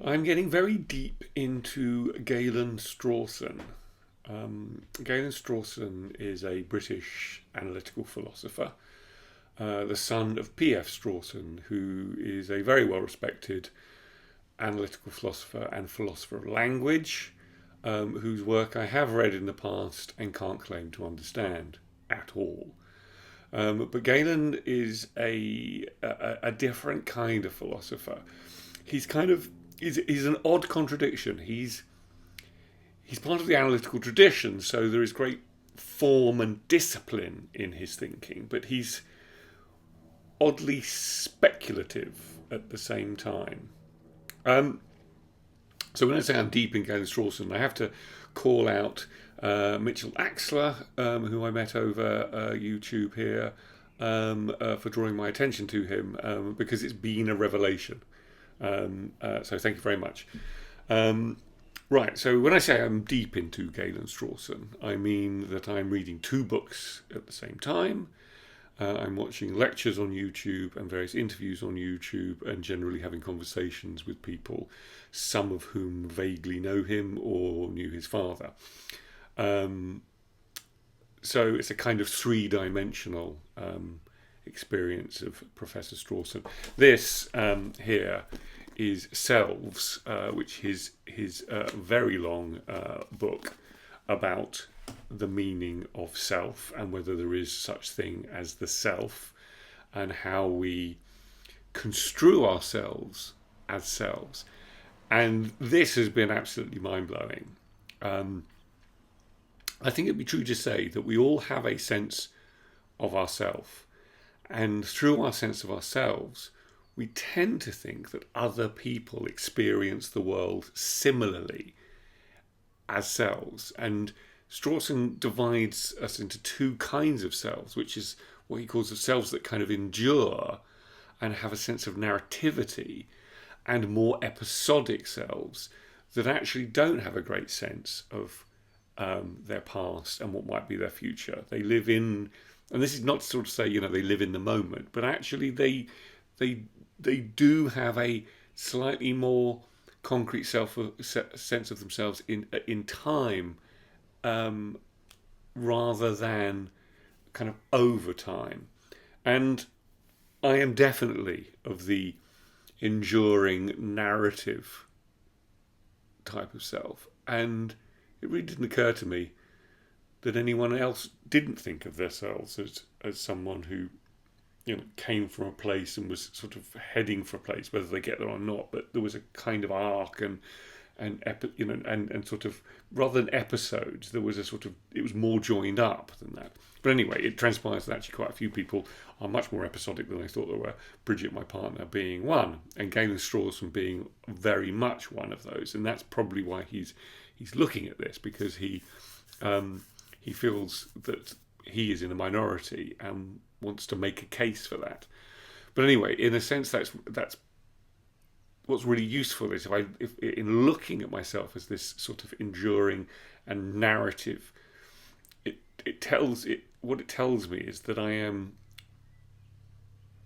I'm getting very deep into Galen Strawson. Galen Strawson is a British analytical philosopher, the son of P.F. Strawson, who is a very well respected analytical philosopher and philosopher of language, whose work I have read in the past and can't claim to understand at all. But Galen is a different kind of philosopher. He's kind of he's an odd contradiction. He's part of the analytical tradition, so there is great form and discipline in his thinking, but he's oddly speculative at the same time. So when I say I'm deep in Galen Strawson, I have to call out Mitchell Axler, who I met over YouTube here, for drawing my attention to him, because it's been a revelation. So thank you very much. Right, so when I say I'm deep into Galen Strawson, I mean that I'm reading two books at the same time. I'm watching lectures on YouTube and various interviews on YouTube, and generally having conversations with people, some of whom vaguely know him or knew his father. So it's a kind of three-dimensional experience of Professor Strawson. This here is Selves, which is his very long book about the meaning of self and whether there is such thing as the self, and how we construe ourselves as selves. And this has been absolutely mind-blowing. I think it'd be true to say that we all have a sense of ourself, and through our sense of ourselves, we tend to think that other people experience the world similarly as selves. And Strawson divides us into two kinds of selves, which is what he calls the selves that kind of endure and have a sense of narrativity, and more episodic selves that actually don't have a great sense of their past and what might be their future. They live in, and this is not to sort of say, they live in the moment, but actually they do have a slightly more concrete sense of themselves in time, rather than kind of over time. And I am definitely of the enduring narrative type of self, and it really didn't occur to me that anyone else didn't think of themselves as someone who came from a place and was sort of heading for a place, whether they get there or not. But there was a kind of arc and sort of, rather than episodes, there was a sort of, it was more joined up than that. But anyway, it transpires that actually quite a few people are much more episodic than I thought they were. Bridget, my partner, being one, and Galen Strawson being very much one of those. And that's probably why he's looking at this, because he feels that he is in a minority and wants to make a case for that. But anyway, in a sense, that's what's really useful is if in looking at myself as this sort of enduring and narrative, what it tells me is that I'm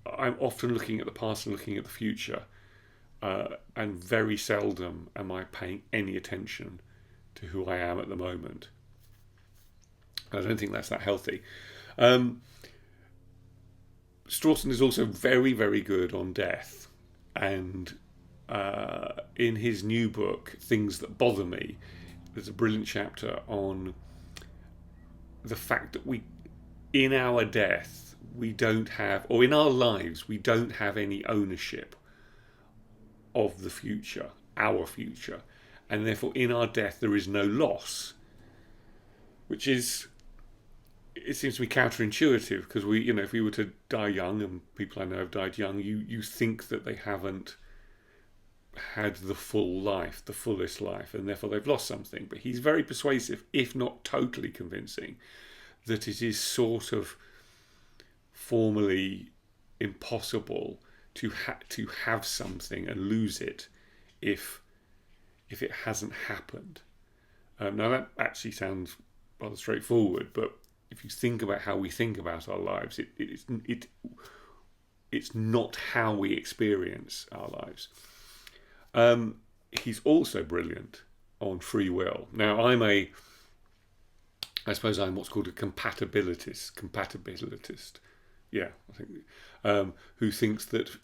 often looking at the past and looking at the future, and very seldom am I paying any attention to who I am at the moment. I don't think that's that healthy. Strawson is also very, very good on death, and in his new book, Things That Bother Me, there's a brilliant chapter on the fact that in our death, we don't have, or in our lives, we don't have any ownership of the future, our future, and therefore in our death there is no loss, which is, it seems to be counterintuitive, because if we were to die young, and people I know have died young, you think that they haven't had the full life, the fullest life, and therefore they've lost something. But he's very persuasive, if not totally convincing, that it is sort of formally impossible to have something and lose it if it hasn't happened. Now that actually sounds rather straightforward, but if you think about how we think about our lives, it's not how we experience our lives. he's also brilliant on free will. Now, I suppose I'm what's called a compatibilitist. Yeah, I think, who thinks that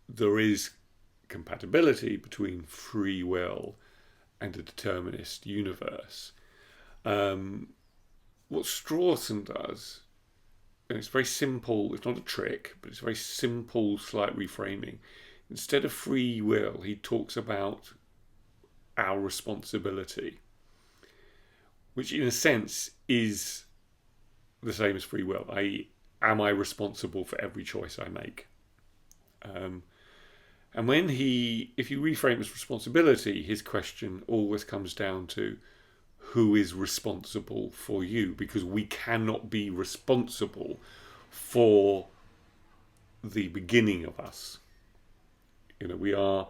there is compatibility between free will and a determinist universe. What Strawson does, and it's very simple, it's not a trick, but it's a very simple, slight reframing. Instead of free will, he talks about our responsibility, which in a sense is the same as free will, i.e., am I responsible for every choice I make? And if you reframe his responsibility, his question always comes down to who is responsible for you, because we cannot be responsible for the beginning of us. We are,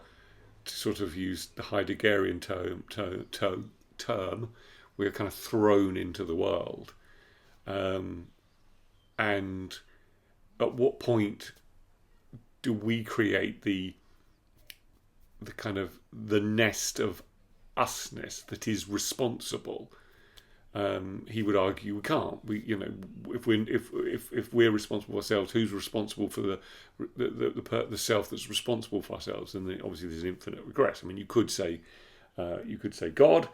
to sort of use the Heideggerian term, we are kind of thrown into the world. And at what point do we create the kind of the nest of usness that is responsible? He would argue we can't. If we're responsible for ourselves, who's responsible for the self that's responsible for ourselves? And then obviously there's infinite regress. I mean, you could say God,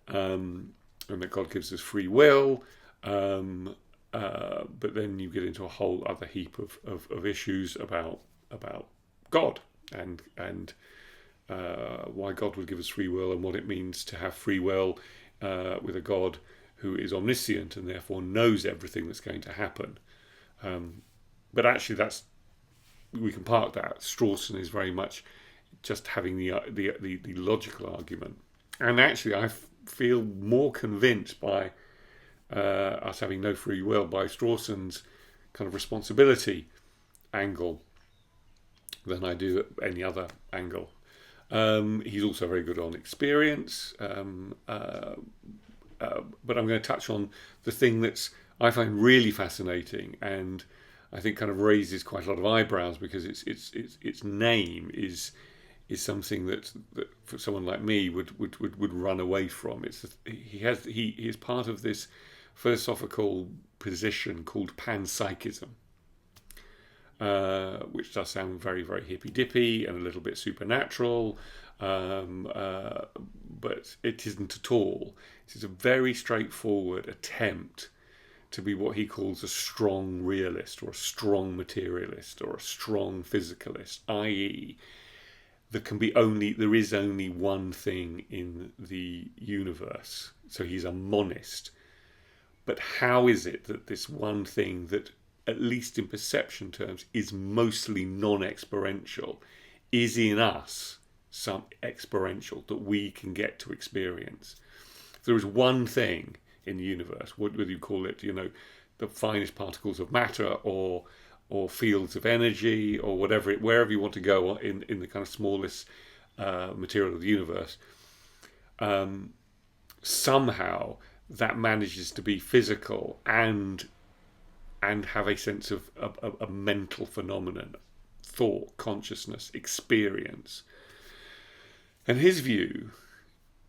and that God gives us free will, but then you get into a whole other heap of issues about God and why God would give us free will and what it means to have free will with a God who is omniscient and therefore knows everything that's going to happen. But actually, we can park that. Strawson is very much just having the logical argument, and actually, I feel more convinced by us having no free will by Strawson's kind of responsibility angle than I do at any other angle. He's also very good on experience, but I'm going to touch on the thing that's I find really fascinating and I think kind of raises quite a lot of eyebrows, because its name is something that for someone like me would run away from. He is part of this philosophical position called Panpsychism, which does sound very, very hippy-dippy and a little bit supernatural, but it isn't at all. It's a very straightforward attempt to be what he calls a strong realist or a strong materialist or a strong physicalist, i.e., there is only one thing in the universe. So he's a monist. But how is it that this one thing that, at least in perception terms, is mostly non-experiential, is in us some experiential that we can get to experience? There is one thing in the universe, whether you call it, the finest particles of matter or fields of energy or whatever, wherever you want to go in the kind of smallest material of the universe, somehow that manages to be physical and have a sense of a mental phenomenon, thought, consciousness, experience. And his view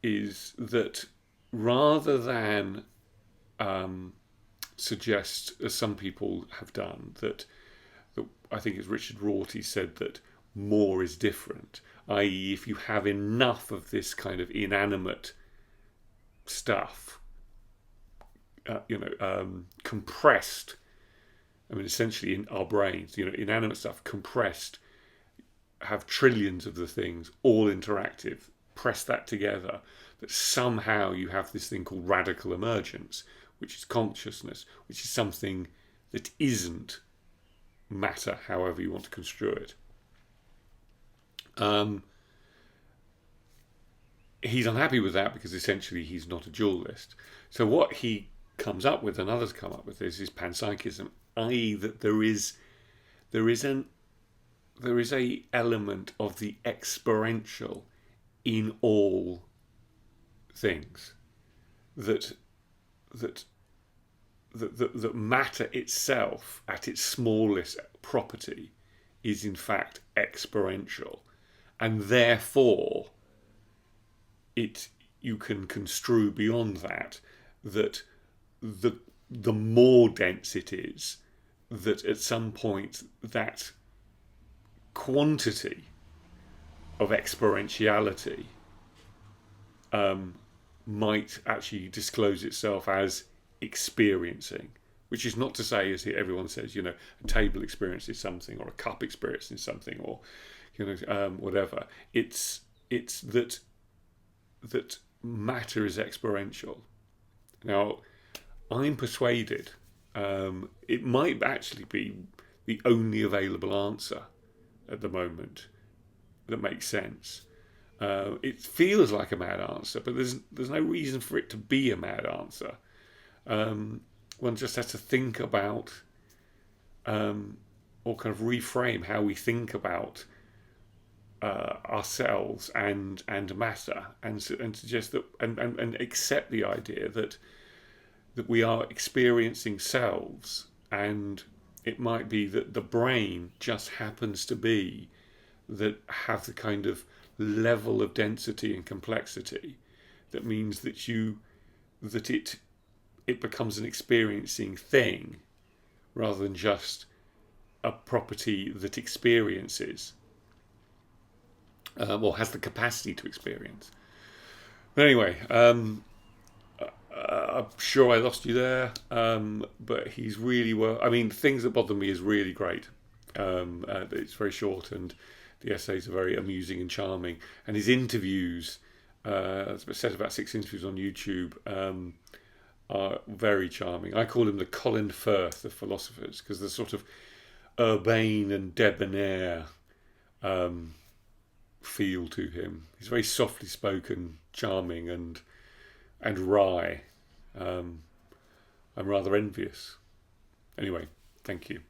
is that rather than suggest, as some people have done, that I think it's Richard Rorty said that more is different, i.e. if you have enough of this kind of inanimate stuff, compressed, I mean, essentially in our brains, inanimate stuff compressed, have trillions of the things, all interactive, press that together, that somehow you have this thing called radical emergence, which is consciousness, which is something that isn't matter, however you want to construe it. He's unhappy with that because essentially he's not a dualist. So what he comes up with, and others come up with, is panpsychism, i.e. that there is a element of the experiential in all things, that matter itself at its smallest property is in fact experiential, and therefore you can construe beyond that the more dense it is, that at some point that quantity of experientiality might actually disclose itself as experiencing, which is not to say, as everyone says, a table experiences something, or a cup experiences something, or whatever. It's that matter is experiential. Now, I'm persuaded it might actually be the only available answer at the moment that makes sense. It feels like a mad answer, but there's no reason for it to be a mad answer. One just has to think about, or kind of reframe how we think about ourselves and matter, and suggest that and accept the idea that we are experiencing selves, and it might be that the brain just happens to be that have the kind of level of density and complexity that means that it becomes an experiencing thing rather than just a property that experiences or has the capacity to experience. But anyway, I'm sure I lost you there, but he's really well. I mean, Things That Bother Me is really great. It's very short, and the essays are very amusing and charming. And his interviews, said about 6 interviews on YouTube, are very charming. I call him the Colin Firth of philosophers, because the sort of urbane and debonair feel to him. He's very softly spoken, charming, and wry. I'm rather envious. Anyway, thank you.